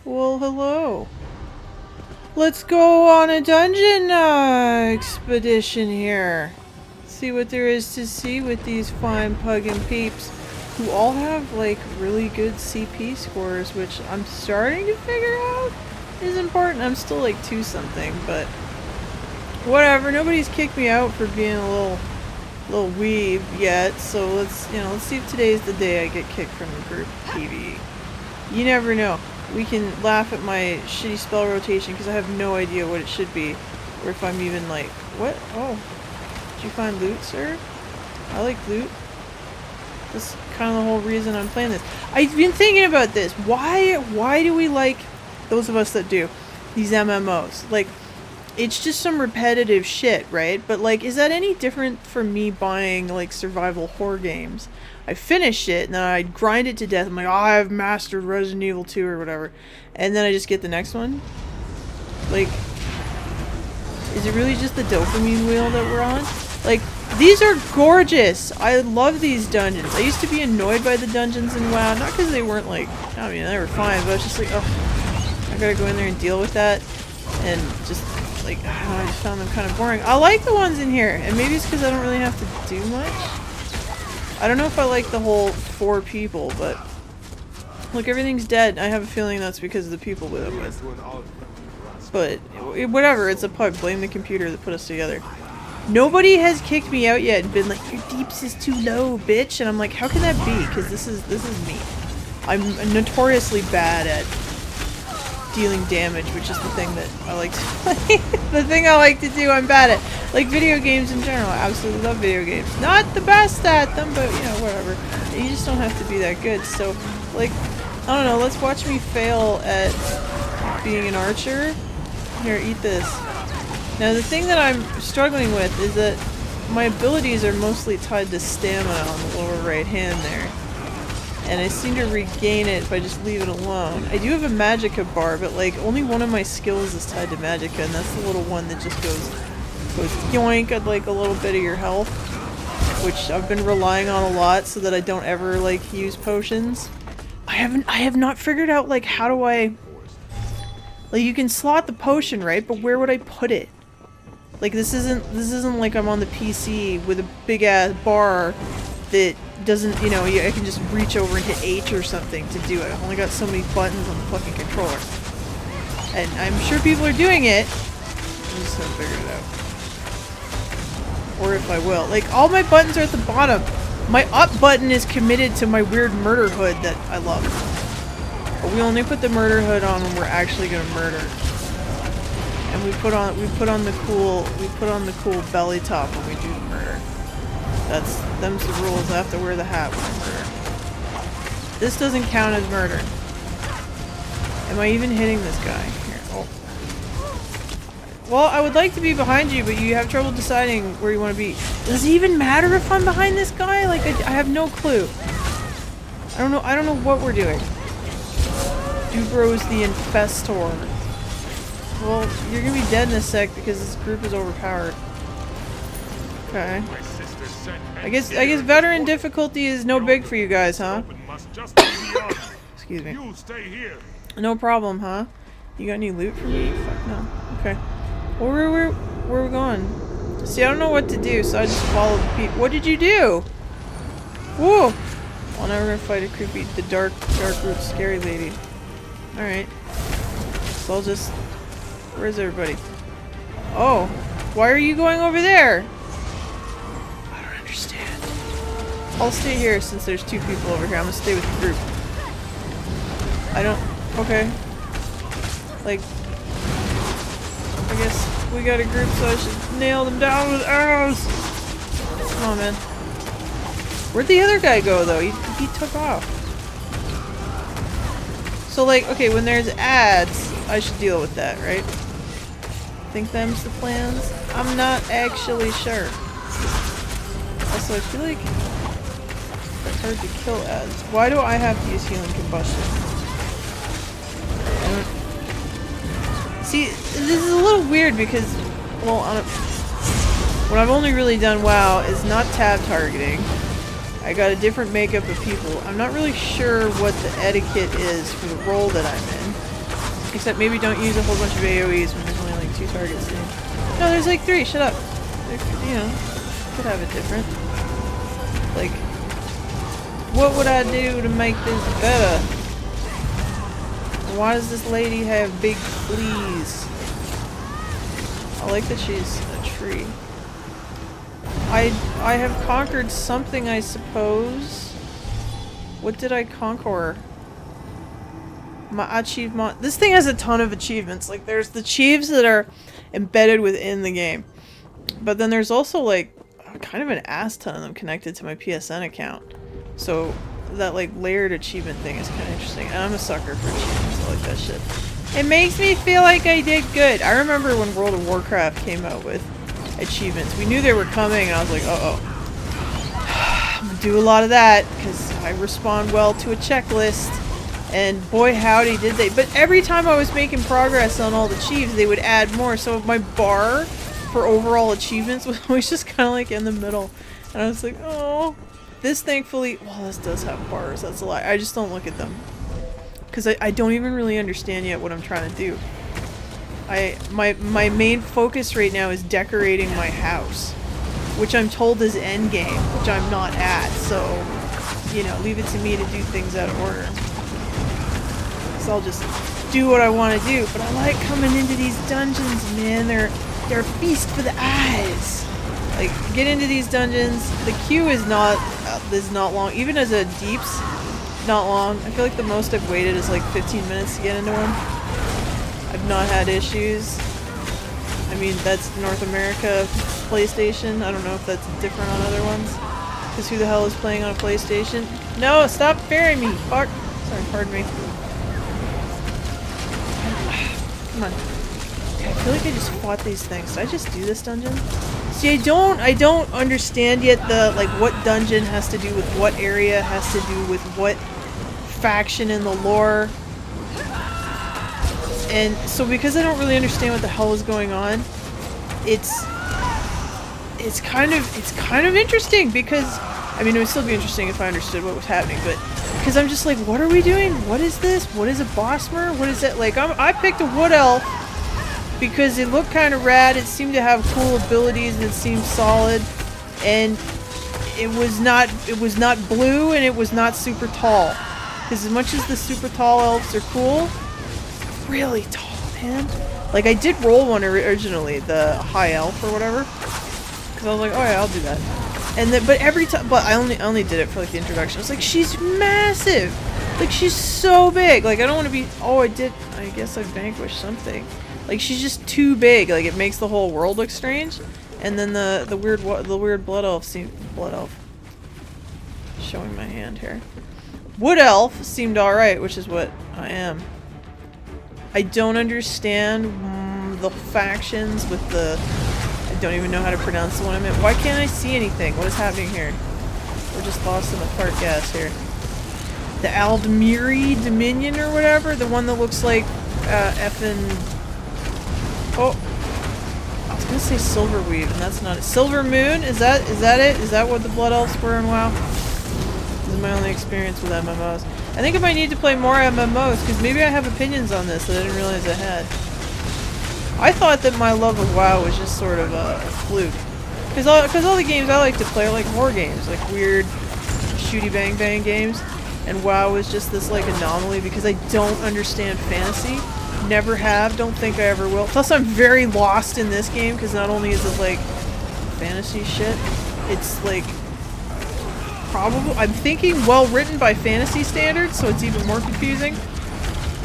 Well, hello. Let's go on a dungeon expedition here. See what there is to see with these fine Puggin peeps who all have like really good CP scores, which I'm starting to figure out is important. I'm still like 2 something, but whatever. Nobody's kicked me out for being a little weeb yet, so let's see if today's the day I get kicked from the group PvE. You never know. We can laugh at my shitty spell rotation because I have no idea what it should be, or if I'm even like, what? Oh, did you find loot, sir? I like loot. That's kind of the whole reason I'm playing this. I've been thinking about this. Why do we like, those of us that do, these MMOs? Like, it's just some repetitive shit, right? But like, is that any different from me buying like survival horror games? I finish it and then I grind it to death. I'm like, oh, I've mastered Resident Evil 2 or whatever. And then I just get the next one. Like, is it really just the dopamine wheel that we're on? Like, these are gorgeous. I love these dungeons. I used to be annoyed by the dungeons in WoW. Not because they weren't like, I mean, they were fine, but I was just like, oh, I gotta go in there and deal with that. And just, like, I don't know, I just found them kind of boring. I like the ones in here. And maybe it's because I don't really have to do much. I don't know if I like the whole 4 people, but look, everything's dead. I have a feeling that's because of the people with I'm with. But whatever, it's a pug. Blame the computer that put us together. Nobody has kicked me out yet and been like, your deeps is too low, bitch. And I'm like, how can that be? Because this is me. I'm notoriously bad at dealing damage, which is the thing that I like to play. The thing I like to do, I'm bad at. Like video games in general, I absolutely love video games. Not the best at them, but you know, whatever. You just don't have to be that good. So, like, I don't know, let's watch me fail at being an archer. Here, eat this. Now the thing that I'm struggling with is that my abilities are mostly tied to stamina on the lower right hand there. And I seem to regain it if I just leave it alone. I do have a magicka bar, but like only one of my skills is tied to magicka, and that's the little one that just goes yoink at like a little bit of your health, which I've been relying on a lot so that I don't ever like use potions. I have not figured out like how do I, like, you can slot the potion, right? But where would I put it? Like this isn't like I'm on the PC with a big ass bar that doesn't, you know, I can just reach over and hit H or something to do it. I've only got so many buttons on the fucking controller. And I'm sure people are doing it. I'm just gonna figure it out. Or if I will. Like, all my buttons are at the bottom. My up button is committed to my weird murder hood that I love. But we only put the murder hood on when we're actually gonna murder. And we put on the cool belly top when we do the murder. Them's the rules. I have to wear the hat when I murder. This doesn't count as murder. Am I even hitting this guy? Here. Oh. Well, I would like to be behind you, but you have trouble deciding where you want to be. Does it even matter if I'm behind this guy? Like, I have no clue. I don't know what we're doing. Dubro's the Infestor. Well, you're gonna be dead in a sec because this group is overpowered. Okay. I guess veteran difficulty is no big for you guys, huh? Excuse me. No problem, huh? You got any loot for me? Fuck no. Okay. Where are we going? See, I don't know what to do, so I just follow the people. What did you do? Whoa! Well, now we're gonna fight the dark root scary lady. Alright. So I'll just... Where's everybody? Oh. Why are you going over there? I don't understand. I'll stay here since there's 2 people over here. I'm gonna stay with the group. I don't... Okay. Like... I guess we got a group, so I should nail them down with arrows! Come on, man. Where'd the other guy go, though? He took off. So, like, okay, when there's ads, I should deal with that, right? Think them's the plans? I'm not actually sure. Also, I feel like it's hard to kill ads. Why do I have to use healing combustion? See, this is a little weird because, well, what I've only really done WoW is not tab targeting. I got a different makeup of people. I'm not really sure what the etiquette is for the role that I'm in. Except maybe don't use a whole bunch of AoEs when there's only like 2 targets. No, there's like 3. Shut up. You know, could have it different. Like, what would I do to make this better? Why does this lady have big fleas? I like that she's a tree. I have conquered something, I suppose. What did I conquer? My achievement. This thing has a ton of achievements. Like, there's the achieves that are embedded within the game. But then there's also, like, kind of an ass ton of them connected to my PSN account. So, that, like, layered achievement thing is kind of interesting. And I'm a sucker for achievements. I like that shit. It makes me feel like I did good. I remember when World of Warcraft came out with achievements. We knew they were coming, and I was like, uh-oh. I'm gonna do a lot of that, because I respond well to a checklist. And boy howdy did they. But every time I was making progress on all the achieves, they would add more. So my bar for overall achievements was always just kind of like in the middle. And I was like, oh. This thankfully, well, this does have bars. That's a lie. I just don't look at them. Because I don't even really understand yet what I'm trying to do. My main focus right now is decorating my house. Which I'm told is endgame, which I'm not at. So, you know, leave it to me to do things out of order. So I'll just do what I want to do. But I like coming into these dungeons, man. They're a feast for the eyes. Like, get into these dungeons. The queue is not long. Even as a deeps, not long. I feel like the most I've waited is like 15 minutes to get into one. I've not had issues. I mean, that's North America PlayStation. I don't know if that's different on other ones. Because who the hell is playing on a PlayStation? No, stop fearing me! Fuck! Sorry, pardon me. Come on. Okay, I feel like I just fought these things. Did I just do this dungeon? See, I don't understand yet the, like, what dungeon has to do with what area, has to do with what faction in the lore. And so because I don't really understand what the hell is going on, it's kind of interesting because, I mean, it would still be interesting if I understood what was happening, but because I'm just like, what are we doing? What is this? What is a Bossmer? What is it? Like, I picked a wood elf because it looked kind of rad. It seemed to have cool abilities and it seemed solid, and it was not blue and it was not super tall. Because as much as the super tall elves are cool, really tall, man. Like, I did roll one originally, the high elf or whatever, because I was like, oh yeah, I'll do that. And then, but every time, but I only did it for like the introduction. I was like, she's massive, like she's so big. Like, I don't want to be. Oh, I guess I vanquished something. Like, she's just too big. Like, it makes the whole world look strange. And then the weird blood elf showing my hand here. Wood elf seemed alright, which is what I am. I don't understand the factions with the... I don't even know how to pronounce the one I'm in. Why can't I see anything? What is happening here? We're just lost in the fart gas here. The Aldmiri Dominion or whatever? The one that looks like effing... Oh! I was gonna say Silverweave, and that's not it. Silver Moon? Is that it? Is that what the Blood Elves were in WoW? This is my only experience with MMOs. I think I might need to play more MMOs, because maybe I have opinions on this that I didn't realize I had. I thought that my love of WoW was just sort of a fluke. Because all the games I like to play are like horror games, like weird shooty bang bang games. And WoW was just this like anomaly because I don't understand fantasy. Never have, don't think I ever will. Plus I'm very lost in this game because not only is it like fantasy shit, it's like probably, I'm thinking well written by fantasy standards, so it's even more confusing.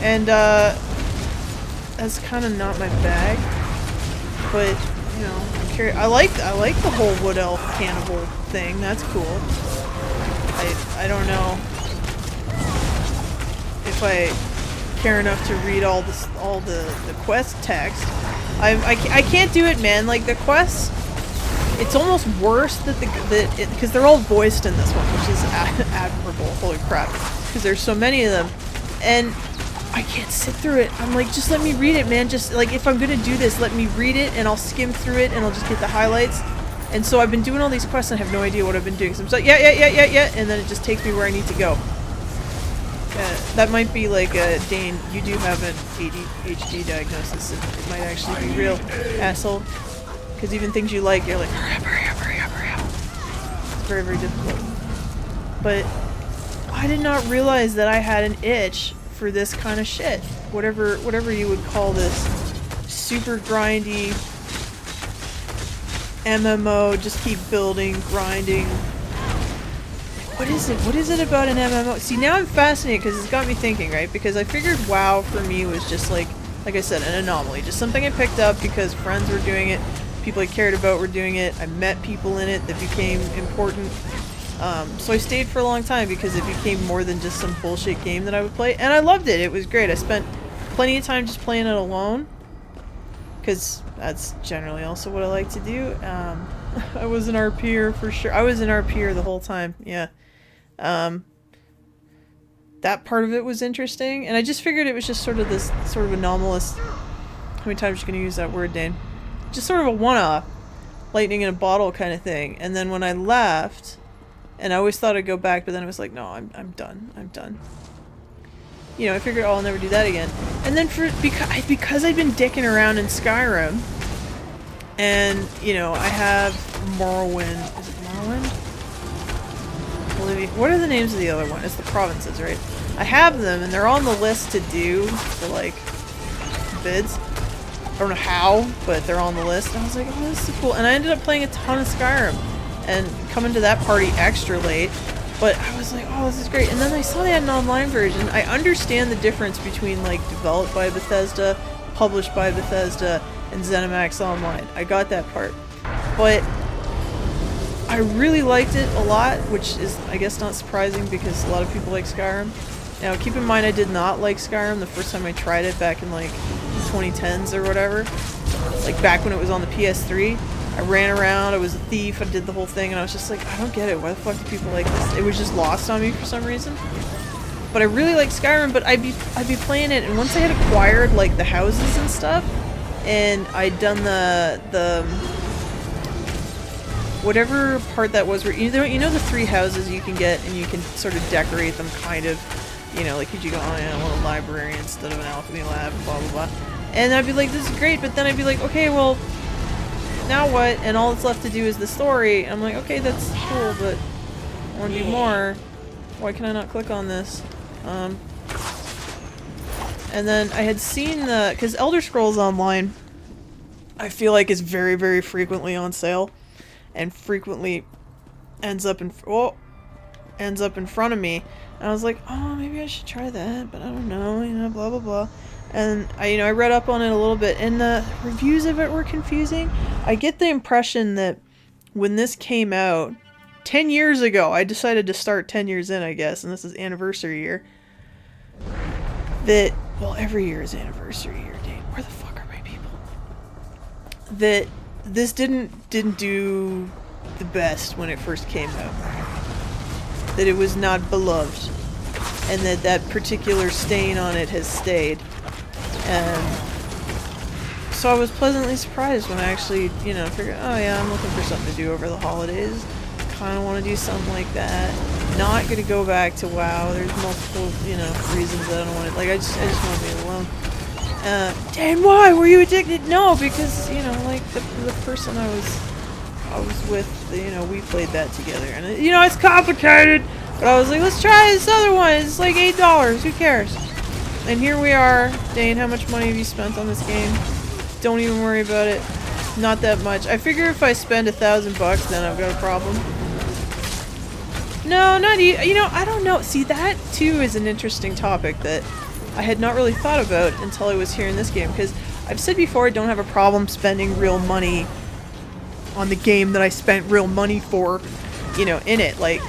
And that's kind of not my bag. But, you know, I like the whole wood elf cannibal thing. That's cool. I don't know if I care enough to read all the quest text. I can't do it, man. Like, the quests, it's almost worse because they're all voiced in this one, which is admirable. Holy crap. Because there's so many of them. And I can't sit through it. I'm like, just let me read it, man. Just, like, if I'm gonna do this, let me read it, and I'll skim through it, and I'll just get the highlights. And so I've been doing all these quests, and I have no idea what I've been doing. So I'm just like, yeah, and then it just takes me where I need to go. that might be like a Dane. You do have an ADHD diagnosis. It might actually be real, asshole. Because even things you like, you're like, hurry up, hurry up, hurry up, hurry up. It's very, very difficult. But I did not realize that I had an itch for this kind of shit. Whatever you would call this super grindy MMO, just keep building, grinding. What is it? What is it about an MMO? See, now I'm fascinated because it's got me thinking, right? Because I figured WoW for me was just like I said, an anomaly. Just something I picked up because friends were doing it, people I cared about were doing it, I met people in it that became important. So I stayed for a long time because it became more than just some bullshit game that I would play. And I loved it. It was great. I spent plenty of time just playing it alone. Because that's generally also what I like to do. I was an RPer for sure. I was an RPer the whole time. Yeah. That part of it was interesting. And I just figured it was just sort of this sort of anomalous... How many times are you going to use that word, Dane? Just sort of a one-off. Lightning in a bottle kind of thing. And then when I left... And I always thought I'd go back, but then I was like, no, I'm done. I'm done. You know, I figured, oh, I'll never do that again. And then because I'd been dicking around in Skyrim, and, you know, I have Morrowind. Is it Morrowind? Bolivia. What are the names of the other one? It's the provinces, right? I have them, and they're on the list to do for, like, bids. I don't know how, but they're on the list. And I was like, oh, this is cool. And I ended up playing a ton of Skyrim. And coming to that party extra late, but I was like, oh, this is great. And then I saw they had an online version. I understand the difference between, like, developed by Bethesda, published by Bethesda, and ZeniMax Online. I got that part. But I really liked it a lot, which is, I guess, not surprising because a lot of people like Skyrim. Now, keep in mind I did not like Skyrim the first time I tried it back in, like, 2010s or whatever. Like, back when it was on the PS3. I ran around, I was a thief, I did the whole thing, and I was just like, I don't get it, why the fuck do people like this? It was just lost on me for some reason. But I really like Skyrim, but I'd be playing it, and once I had acquired, like, the houses and stuff, and I'd done the whatever part that was, where, you know the 3 houses you can get, and you can sort of decorate them, kind of, you know, like, could you go, oh yeah, I want a library instead of an alchemy lab, blah, blah, blah. And I'd be like, this is great, but then I'd be like, okay, well, now what? And all that's left to do is the story. I'm like, okay, that's cool, but I want to do more. Why can I not click on this? And then I had seen because Elder Scrolls Online, I feel like is very, very frequently on sale, and frequently ends up in front of me. And I was like, oh, maybe I should try that, but I don't know, you know, blah blah blah. And I read up on it a little bit, and the reviews of it were confusing. I get the impression that when this came out 10 years ago, I decided to start 10 years in, I guess, and this is anniversary year. That, well, every year is anniversary year, Dane. Where the fuck are my people? That this didn't do the best when it first came out. That it was not beloved, and that particular stain on it has stayed. And so I was pleasantly surprised when I actually, you know, figured, oh yeah, I'm looking for something to do over the holidays. Kind of want to do something like that. Not going to go back to WoW. There's multiple, you know, reasons that I don't want it. Like, I just want to be alone. Dan, why? Were you addicted? No, because, you know, like, the person I was with, you know, we played that together. And, you know, it's complicated. But I was like, let's try this other one. It's like $8. Who cares? And here we are. Dane, how much money have you spent on this game? Don't even worry about it. Not that much. I figure if I spend $1,000, then I've got a problem. No, not you know, I don't know. See, that too is an interesting topic that I had not really thought about until I was here in this game. Because I've said before, I don't have a problem spending real money on the game that I spent real money for, you know, in it. Like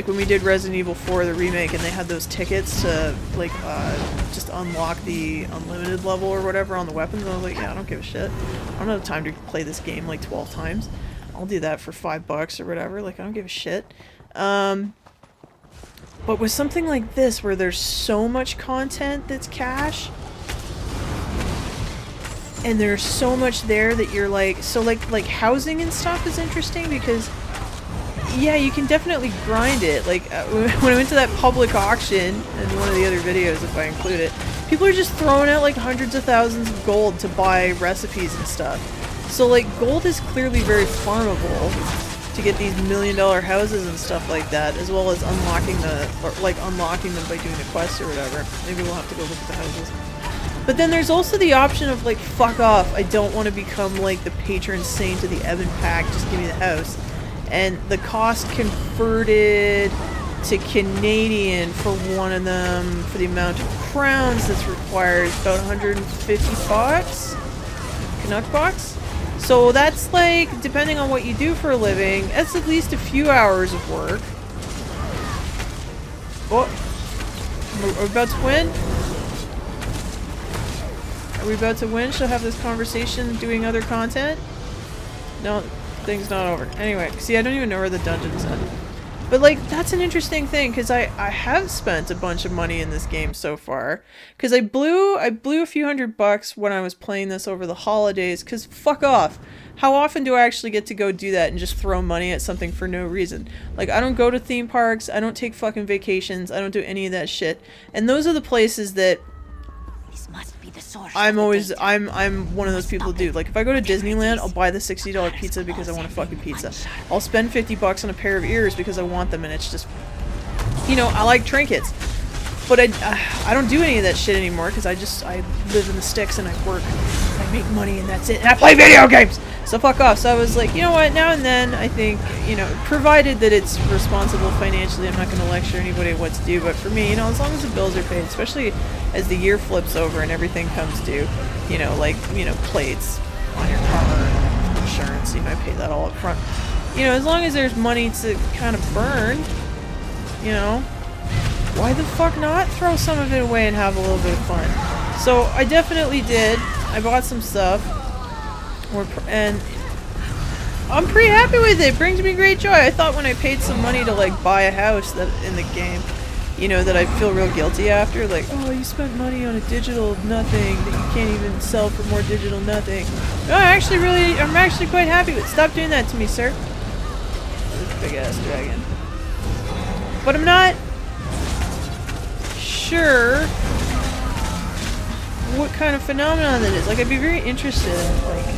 when we did Resident Evil 4, the remake, and they had those tickets to, like, just unlock the unlimited level or whatever on the weapons, and I was like, yeah, I don't give a shit. I don't have time to play this game, like, 12 times. I'll do that for $5 or whatever, like, I don't give a shit. But with something like this, where there's so much content that's cash, and there's so much there that you're like, so like housing and stuff is interesting because yeah, you can definitely grind it. Like, when I went to that public auction, in one of the other videos, if I include it, people are just throwing out like hundreds of thousands of gold to buy recipes and stuff. So like, gold is clearly very farmable to get these $1 million houses and stuff like that, as well as unlocking unlocking them by doing a quest or whatever. Maybe we'll have to go look at the houses. But then there's also the option of like, fuck off, I don't want to become like the patron saint of the Evan pack, just give me the house. And the cost converted to Canadian for one of them, for the amount of crowns that's required, is about 150 bucks? Canuck bucks? So that's like, depending on what you do for a living, that's at least a few hours of work. Oh, we're about to win? Are we about to win? Should I have this conversation doing other content? No, thing's not over. Anyway, see, I don't even know where the dungeon's at. But like, that's an interesting thing, because I have spent a bunch of money in this game so far. Because I blew a few $100 when I was playing this over the holidays, because fuck off. How often do I actually get to go do that and just throw money at something for no reason? Like, I don't go to theme parks, I don't take fucking vacations, I don't do any of that shit. And those are the places that This must be the source. I'm one of those people who do. Like, if I go to Disneyland, I'll buy the $60 pizza because I want a fucking pizza. I'll spend 50 bucks on a pair of ears because I want them, and it's just, you know, I like trinkets. But I don't do any of that shit anymore because I live in the sticks and I work, and I make money, and that's it, and I play video games! So fuck off. So I was like, you know what, now and then, I think, you know, provided that it's responsible financially, I'm not going to lecture anybody what to do, but for me, you know, as long as the bills are paid, especially as the year flips over and everything comes due, you know, like, you know, plates on your car, insurance, you know, I pay that all up front. You know, as long as there's money to kind of burn, you know, why the fuck not throw some of it away and have a little bit of fun? So I definitely did. I bought some stuff. And I'm pretty happy with it. It brings me great joy. I thought when I paid some money to like buy a house that in the game, you know, that I feel real guilty after. Like, oh, you spent money on a digital nothing that you can't even sell for more digital nothing. No, I'm actually quite happy with it. Stop doing that to me, sir. This big ass dragon. But I'm not sure what kind of phenomenon that is. Like, I'd be very interested in like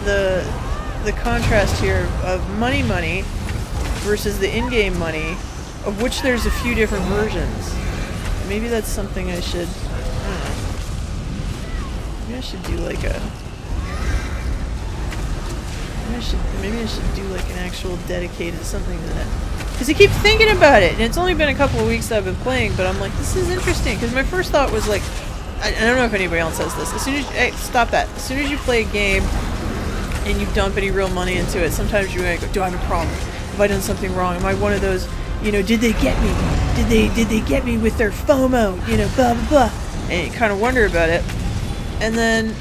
the contrast here of money versus the in-game money, of which there's a few different versions. Maybe that's something I should, I don't know. Maybe I should do like a, maybe I should do like an actual dedicated something to that. Because I keep thinking about it, and it's only been a couple of weeks that I've been playing, but I'm like, this is interesting, because my first thought was like, I don't know if anybody else says this, as soon as, hey, stop that. As soon as you play a game, and you dump any real money into it, sometimes you're gonna go, do I have a problem? Have I done something wrong? Am I one of those, you know, did they get me? Did they get me with their FOMO? You know, blah, blah, blah. And you kind of wonder about it. And then,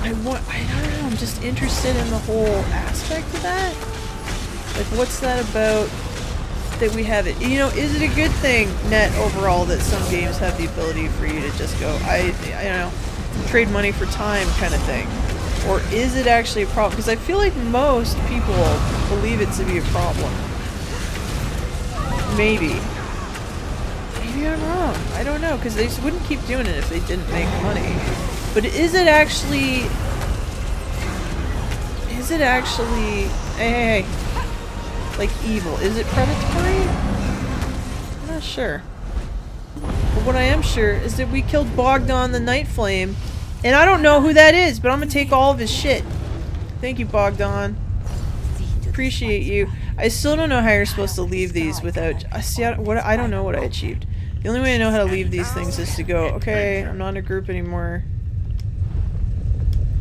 I don't know, I'm just interested in the whole aspect of that. Like, what's that about that we have it? You know, is it a good thing, net overall, that some games have the ability for you to just go, I don't know, trade money for time kind of thing? Or is it actually a problem? Because I feel like most people believe it to be a problem. Maybe. Maybe I'm wrong. I don't know, because they wouldn't keep doing it if they didn't make money. But is it actually... Hey, like evil? Is it predatory? I'm not sure. But what I am sure is that we killed Bogdan the Night Flame. And I don't know who that is, but I'm gonna take all of his shit. Thank you, Bogdan. Appreciate you. I still don't know how you're supposed to leave these without... I don't know what I achieved. The only way I know how to leave these things is to go, okay, I'm not in a group anymore.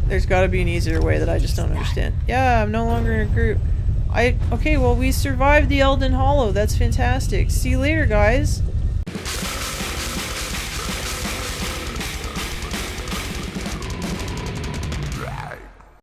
There's gotta be an easier way that I just don't understand. Yeah, I'm no longer in a group. Okay, well, we survived the Elden Hollow. That's fantastic. See you later, guys.